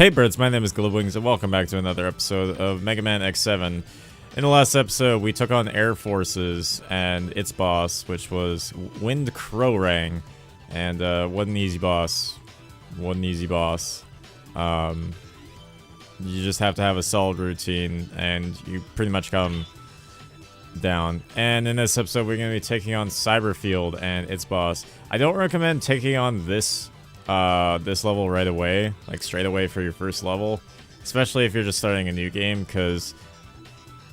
Hey birds, my name is Glibwings and welcome back to another episode of MegaMan X7. In the last episode, we took on Air Forces and its boss, which was Wind Crowrang. And what an easy boss. What an easy boss. You just have to have a solid routine and you pretty much come down. And in this episode, we're going to be taking on Cyberfield and its boss. I don't recommend taking on this level right away, like straight away for your first level, especially if you're just starting a new game, because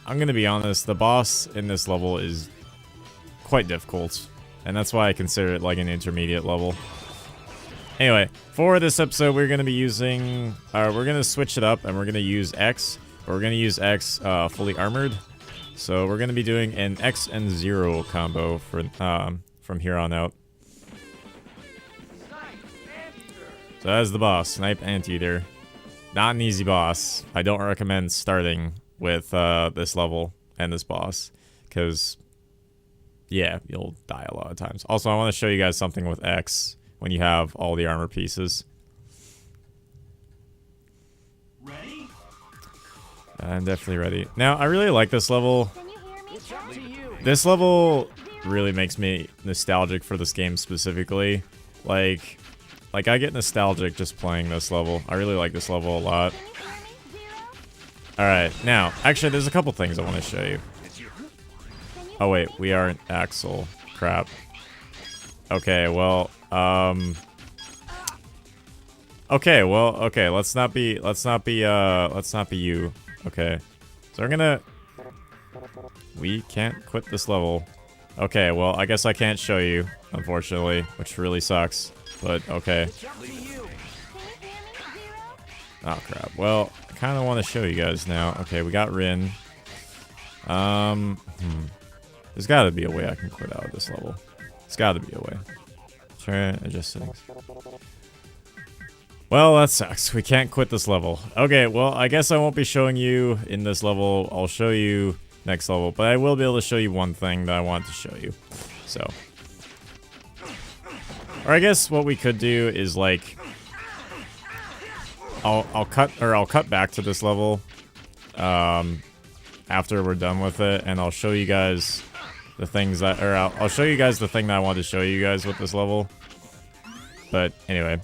I'm gonna be honest, the boss in this level is quite difficult, and that's why I consider it like an intermediate level. Anyway, for this episode, we're gonna be using, we're gonna switch it up, and we're gonna use X, but we're gonna use X fully armored. So we're gonna be doing an X and 0 combo for from here on out. So that's the boss, Snipe Anteater. Not an easy boss. I don't recommend starting with this level and this boss, because, yeah, you'll die a lot of times. Also, I want to show you guys something with X when you have all the armor pieces. Ready? I'm definitely ready. Now, I really like this level. This level really makes me nostalgic for this game specifically. Like, I get nostalgic just playing this level. I really like this level a lot. Alright, now, actually, there's a couple things I want to show you. Oh, wait, we aren't Axel. Crap. Okay, well, okay, well, okay, let's not be you. Okay. So we're gonna... We can't quit this level. Okay, well, I guess I can't show you, unfortunately, which really sucks. But, okay. Oh, crap. Well, I kind of want to show you guys now. Okay, we got Rin. There's got to be a way I can quit out of this level. There's got to be a way. Try to adjust settings. Well, that sucks. We can't quit this level. Okay, well, I guess I won't be showing you in this level. I'll show you next level. But I will be able to show you one thing that I want to show you. So... Or I guess what we could do is like I'll cut back to this level after we're done with it, and I'll show you guys the things that, or I'll show you guys the thing that I want to show you guys with this level. But anyway,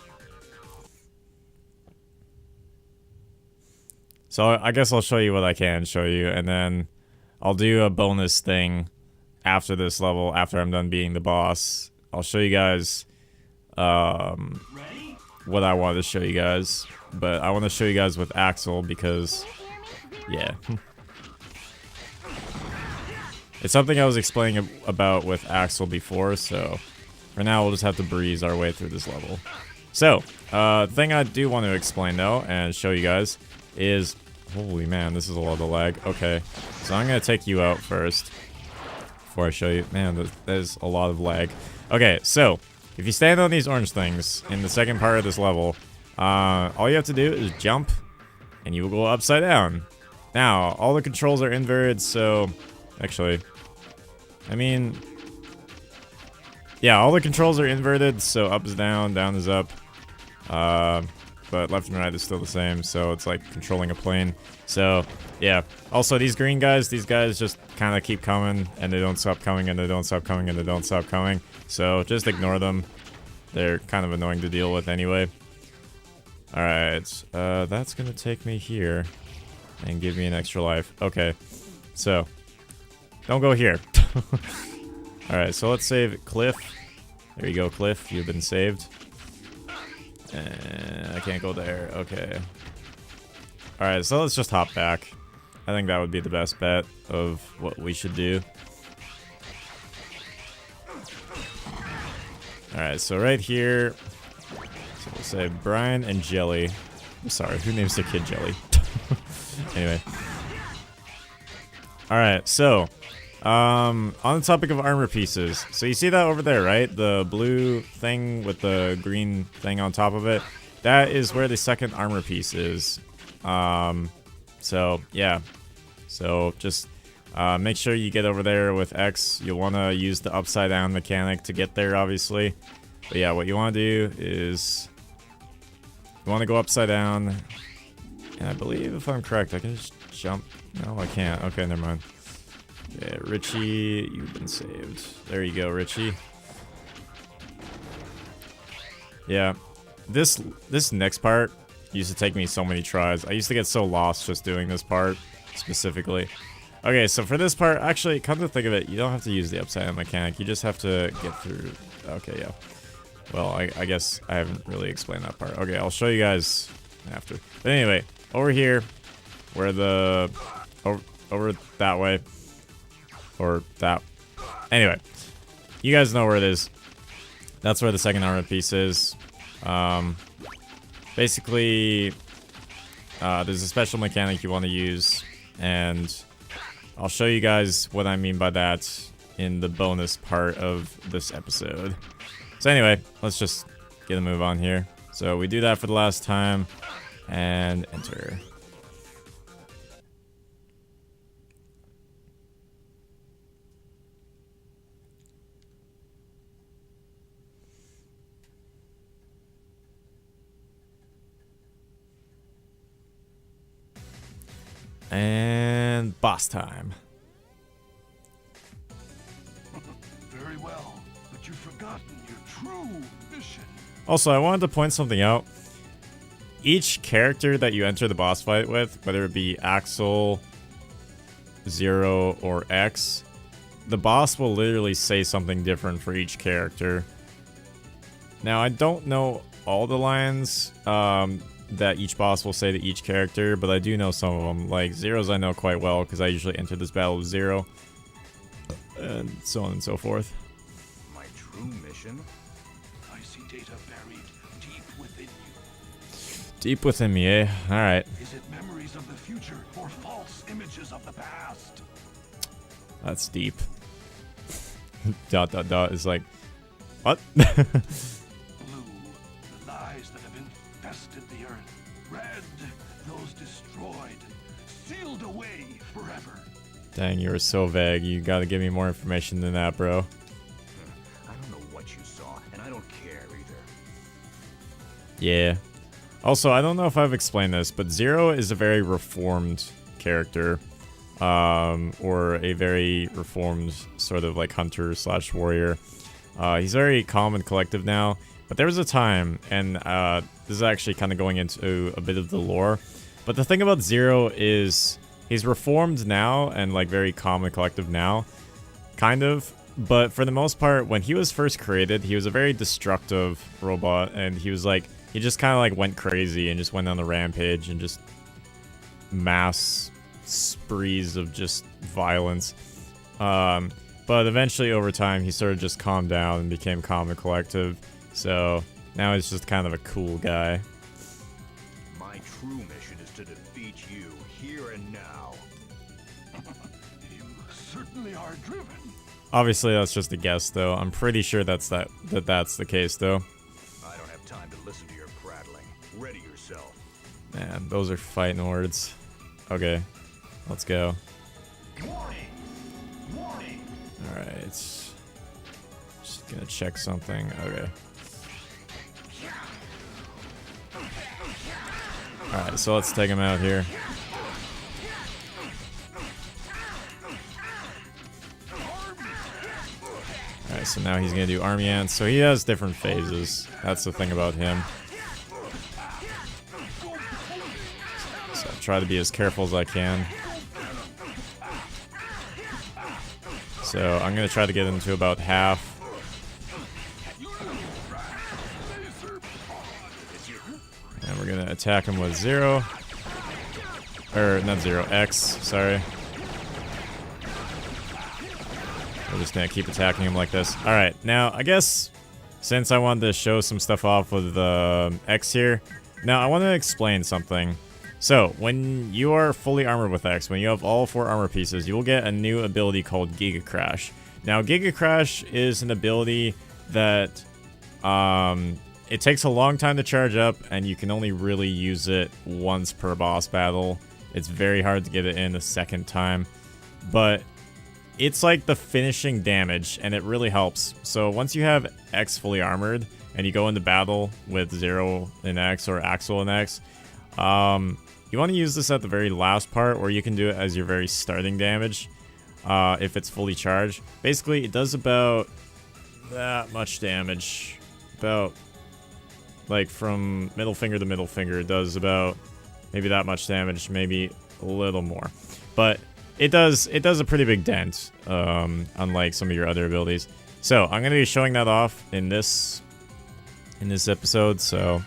so I guess I'll show you what I can show you, and then I'll do a bonus thing after this level, after I'm done being the boss. I'll show you guys what I wanted to show you guys, but I want to show you guys with Axel because, yeah. It's something I was explaining about with Axel before, so for now we'll just have to breeze our way through this level. So, the thing I do want to explain though, and show you guys, is, holy man, this is a lot of lag. Okay, so I'm going to take you out first, before I show you. Man, there's a lot of lag. Okay, so, if you stand on these orange things in the second part of this level, all you have to do is jump, and you will go upside down. Now, all the controls are inverted, so... Actually, I mean... Yeah, all the controls are inverted, so up is down, down is up. But left and right is still the same, so it's like controlling a plane. So, yeah. Also, these green guys, these guys just kind of keep coming, and they don't stop coming, and they don't stop coming, and they don't stop coming. So, just ignore them. They're kind of annoying to deal with anyway. Alright, that's gonna take me here, and give me an extra life. Okay, so, don't go here. Alright, so let's save Cliff. There you go, Cliff, you've been saved. I can't go there. Okay. Alright, so let's just hop back. I think that would be the best bet of what we should do. Alright, so right here... So we'll say Brian and Jelly. I'm sorry, who names their kid Jelly? Anyway. Alright, so... on the topic of armor pieces, so you see that over there, right? The blue thing with the green thing on top of it? That is where the second armor piece is. So, yeah. So, just make sure you get over there with X. You'll want to use the upside down mechanic to get there, obviously. But yeah, what you want to do is... You want to go upside down, And I believe if I'm correct, I can just jump. No, I can't. Okay, never mind. Okay, Richie, you've been saved. There you go, Richie. Yeah, this next part used to take me so many tries. I used to get so lost just doing this part specifically. Okay, so for this part, actually, come to think of it, you don't have to use the upside down mechanic. You just have to get through. Okay, yeah. Well, I guess I haven't really explained that part. Okay, I'll show you guys after. But anyway, over here, where the over that way, or that. Anyway, you guys know where it is. That's where the second armor piece is. Basically, there's a special mechanic you want to use, and I'll show you guys what I mean by that in the bonus part of this episode. So anyway, let's just get a move on here. So we do that for the last time, and enter. And boss time. Very well, but you've forgotten your true mission. Also, I wanted to point something out. Each character that you enter the boss fight with, whether it be Axel, Zero, or X, the boss will literally say something different for each character. Now, I don't know all the lines that each boss will say to each character, but I do know some of them. Like Zero's I know quite well because I usually enter this battle with Zero, and so on and so forth. My true mission? I see data buried deep within you. Deep within me, eh? Alright. Is it memories of the future or false images of the past? That's deep. ... is like, what? Blue, the lies that have infested the earth. Red, those destroyed, sealed away forever. Dang, you were so vague. You gotta give me more information than that, bro. I don't know what you saw, and I don't care either. Yeah. Also, I don't know if I've explained this, but Zero is a very reformed character. Or a very reformed sort of like hunter slash warrior. He's very calm and collective now. But there was a time, and this is actually kind of going into a bit of the lore. But the thing about Zero is he's reformed now and like very calm and collective now. Kind of. But for the most part, when he was first created, he was a very destructive robot. And he was like, he just kind of like went crazy and just went on a rampage and just mass sprees of just violence. But eventually over time he sort of just calmed down and became calm and collective. So now he's just kind of a cool guy. My true mission is to defeat you here and now. You certainly are driven. Obviously that's just a guess though. I'm pretty sure that's the case though. I don't have time to listen to your prattling. Ready yourself. Man, those are fighting words. Okay, let's go. Warning! Warning! Alright. Just gonna check something. Okay. Alright, so let's take him out here. Alright, so now he's gonna do army ants. So he has different phases. That's the thing about him. So I try to be as careful as I can. So I'm gonna try to get into about half. And we're gonna attack him with Zero. Or not Zero, X, sorry. We're just gonna keep attacking him like this. Alright, now I guess since I wanted to show some stuff off with X here, now I want to explain something. So, when you are fully armored with X, when you have all 4 armor pieces, you will get a new ability called Giga Crash. Now, Giga Crash is an ability that it takes a long time to charge up, and you can only really use it once per boss battle. It's very hard to get it in a second time, but it's like the finishing damage, and it really helps. So once you have X fully armored, and you go into battle with Zero in X or Axel in X, you want to use this at the very last part, or you can do it as your very starting damage if it's fully charged. Basically, it does about that much damage. About, like, from middle finger to middle finger, it does about maybe that much damage, maybe a little more. But it does a pretty big dent, unlike some of your other abilities. So I'm gonna be showing that off in this episode. So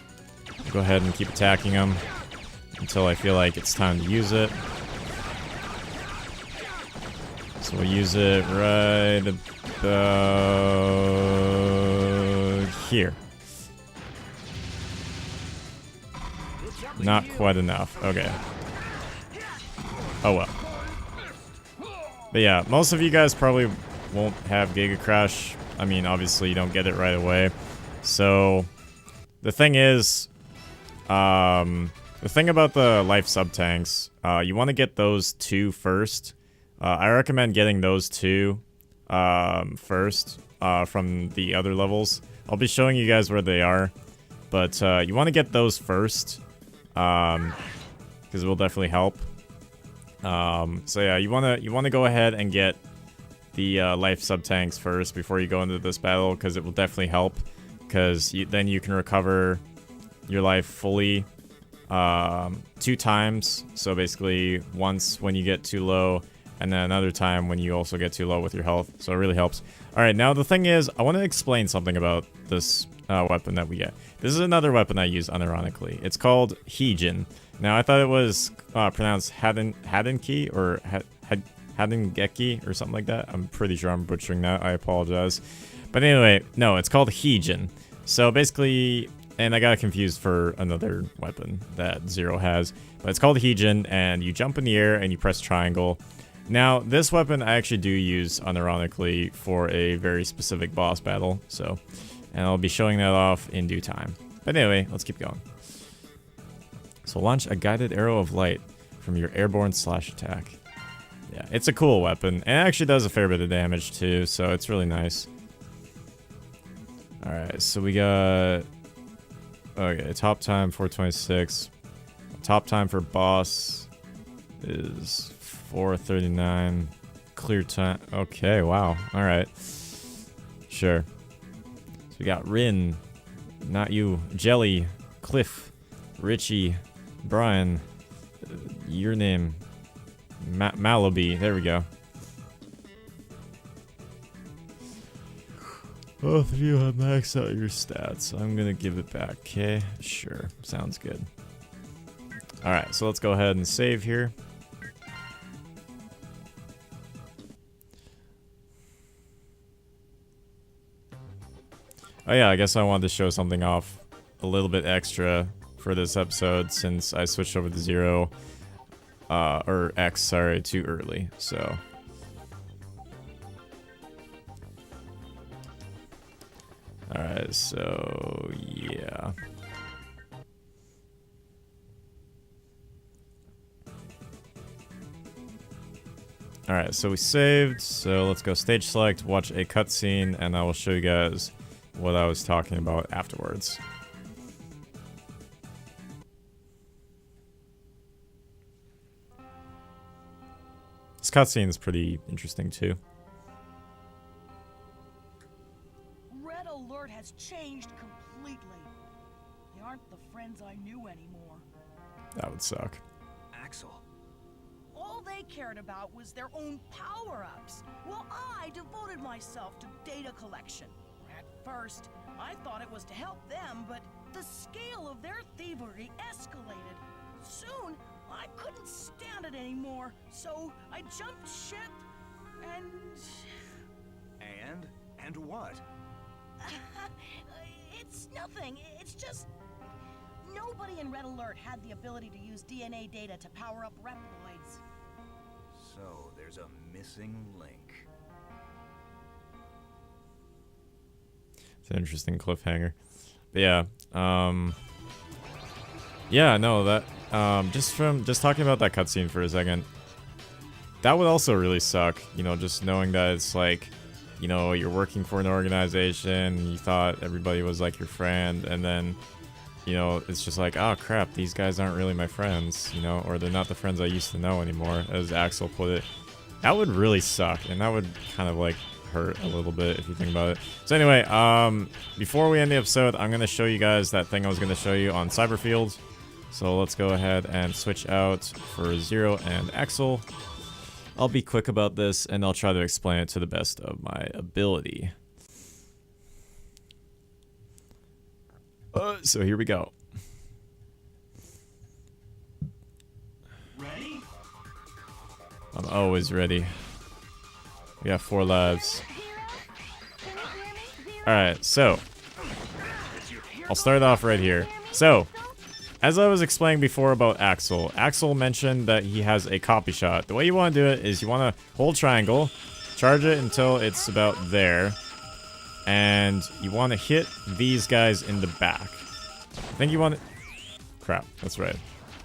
I'll go ahead and keep attacking them until I feel like it's time to use it. So we'll use it right about here. Not quite enough. Okay. Oh well. But yeah, most of you guys probably won't have Giga Crash. I mean, obviously you don't get it right away. So the thing is, the thing about the life sub-tanks, you want to get those two first. I recommend getting those two first from the other levels. I'll be showing you guys where they are, but you want to get those first because it will definitely help. So yeah, you wanna go ahead and get the life sub-tanks first before you go into this battle, because it will definitely help, because then you can recover your life fully 2 times. So basically once when you get too low, and then another time when you also get too low with your health. So it really helps. Alright, now the thing is, I want to explain something about this weapon that we get. This is another weapon I use unironically. It's called Heejin. Now I thought it was pronounced Hadenki or Hadengeki or something like that. I'm pretty sure I'm butchering that. I apologize. But anyway, no, it's called Heejin. So basically, and I got confused for another weapon that Zero has, but it's called Heejin, and you jump in the air and you press triangle. Now, this weapon I actually do use unironically for a very specific boss battle, so, and I'll be showing that off in due time. But anyway, let's keep going. So launch a guided arrow of light from your airborne slash attack. Yeah, it's a cool weapon, and it actually does a fair bit of damage too, so it's really nice. Alright, so we got... Okay, top time 426. Top time for boss is 4:39. Clear time. Okay, wow. Alright. Sure. So we got Rin, not you, Jelly, Cliff, Richie, Brian, your name, Malaby. There we go. Both of you have maxed out your stats. I'm gonna give it back, okay? Sure. Sounds good. Alright, so let's go ahead and save here. Oh yeah, I guess I wanted to show something off a little bit extra for this episode, since I switched over to Zero, or X, sorry, too early, so. Alright, so, yeah. Alright, so we saved, so let's go stage select, watch a cutscene, and I will show you guys what I was talking about afterwards. This cutscene is pretty interesting too. Red Alert has changed completely. They aren't the friends I knew anymore. That would suck. Axel. All they cared about was their own power-ups, while I devoted myself to data collection. At first, I thought it was to help them, but the scale of their thievery escalated. Soon, I couldn't stand it anymore, so I jumped ship and... And what? It's nothing. It's just... Nobody in Red Alert had the ability to use DNA data to power up Reploids. So, there's a missing link. It's an interesting cliffhanger. But yeah, yeah, no, that, just talking about that cutscene for a second, that would also really suck, you know, just knowing that it's like, you know, you're working for an organization, you thought everybody was like your friend, and then you know, it's just like, oh crap, these guys aren't really my friends, you know, or they're not the friends I used to know anymore, as Axel put it. That would really suck, and that would kind of like hurt a little bit if you think about it. So anyway, before we end the episode, I'm going to show you guys that thing I was going to show you on Cyberfield. So let's go ahead and switch out for Zero and Axel. I'll be quick about this, and I'll try to explain it to the best of my ability. So here we go. Ready? I'm always ready. We have 4 lives. Alright, so I'll start off right here. So, as I was explaining before about Axel, Axel mentioned that he has a copy shot. The way you want to do it is you want to hold triangle, charge it until it's about there, and you want to hit these guys in the back. I think you want to... Crap, that's right.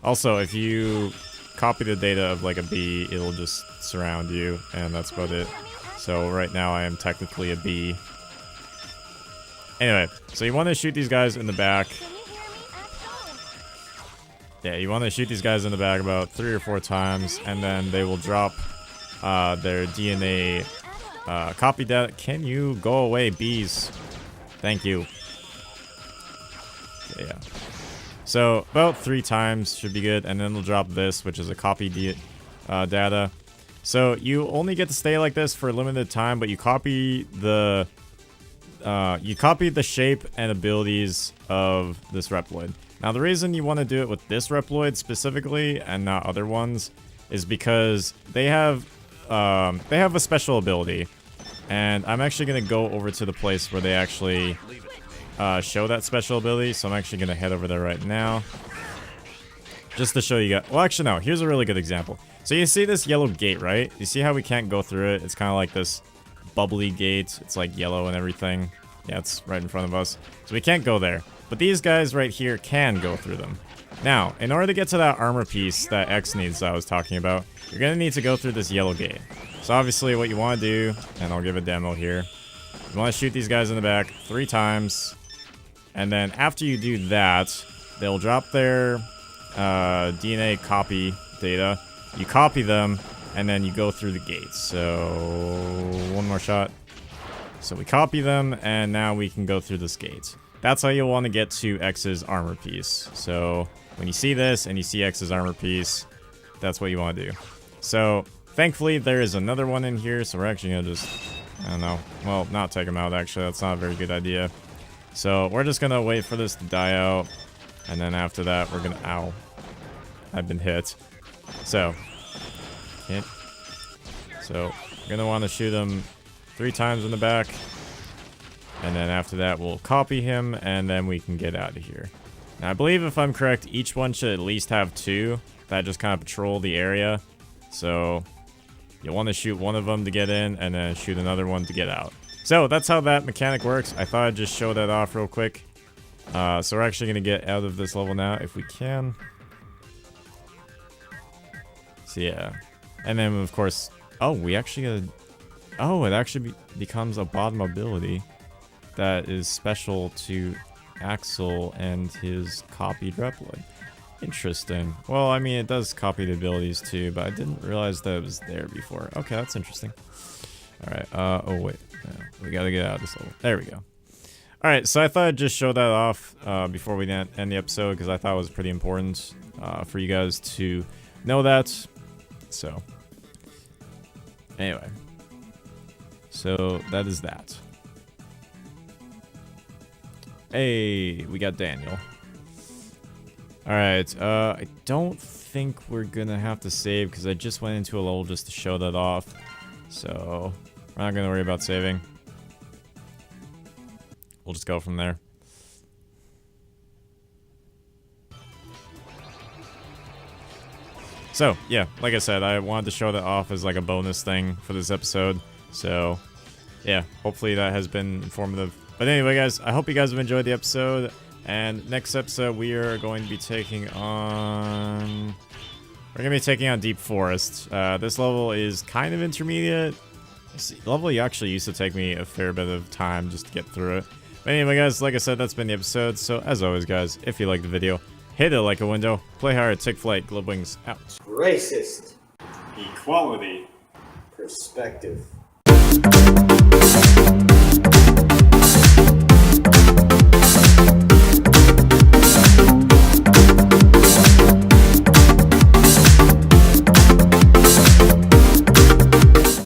Also, if you copy the data of like a bee, it'll just surround you, and that's about it. So right now I am technically a bee. Anyway, so you want to shoot these guys in the back. Yeah, you want to shoot these guys in the back about 3 or 4 times, and then they will drop their DNA copy data. Can you go away, bees? Thank you. Okay, yeah. So about 3 times should be good, and then they'll drop this, which is a copy data. So you only get to stay like this for a limited time, but you copy the shape and abilities of this Reploid. Now the reason you want to do it with this Reploid specifically and not other ones is because they have a special ability, and I'm actually gonna go over to the place where they actually show that special ability. So I'm actually gonna head over there right now, just to show you guys. Well, actually no. Here's a really good example. So you see this yellow gate, right? You see how we can't go through it? It's kind of like this bubbly gate. It's like yellow and everything. Yeah, it's right in front of us. So we can't go there. But these guys right here can go through them. Now, in order to get to that armor piece that X needs that I was talking about, you're going to need to go through this yellow gate. So obviously what you want to do, and I'll give a demo here, you want to shoot these guys in the back 3 times. And then after you do that, they'll drop their DNA copy data. You copy them, and then you go through the gates. So, 1 more shot. So we copy them, and now we can go through this gate. That's how you'll want to get to X's armor piece. So, when you see this, and you see X's armor piece, that's what you want to do. So, thankfully, there is another one in here, so we're actually going to just, I don't know, well, not take him out, actually. That's not a very good idea. So, we're just going to wait for this to die out, and then after that, we're going to, ow. I've been hit. So, we're gonna want to shoot him 3 times in the back, and then after that we'll copy him, and then we can get out of here. Now I believe if I'm correct, each one should at least have 2 that just kind of patrol the area. So you'll want to shoot one of them to get in, and then shoot another one to get out. So that's how that mechanic works. I thought I'd just show that off real quick. So we're actually gonna get out of this level now if we can. So yeah, and then of course, oh, we actually got, oh, it actually becomes a bottom ability that is special to Axel and his copied Reploid. Interesting. Well, I mean, it does copy the abilities too, but I didn't realize that it was there before. Okay, that's interesting. All right. Oh wait, we gotta get out of this level. There we go. All right, so I thought I'd just show that off before we end the episode, because I thought it was pretty important for you guys to know that. So, anyway, so that is that. Hey, we got Daniel. Alright, I don't think we're gonna have to save, because I just went into a level just to show that off. So, we're not gonna worry about saving. We'll just go from there. So, yeah, like I said, I wanted to show that off as like a bonus thing for this episode. So, yeah, hopefully that has been informative. But anyway, guys, I hope you guys have enjoyed the episode. And next episode, we are going to be taking on... We're going to be taking on Deep Forest. This level is kind of intermediate. The level actually used to take me a fair bit of time just to get through it. But anyway, guys, like I said, that's been the episode. So as always, guys, if you liked the video, hit it like a window. Play hard, take flight, globe wings out. Racist. Equality. Perspective.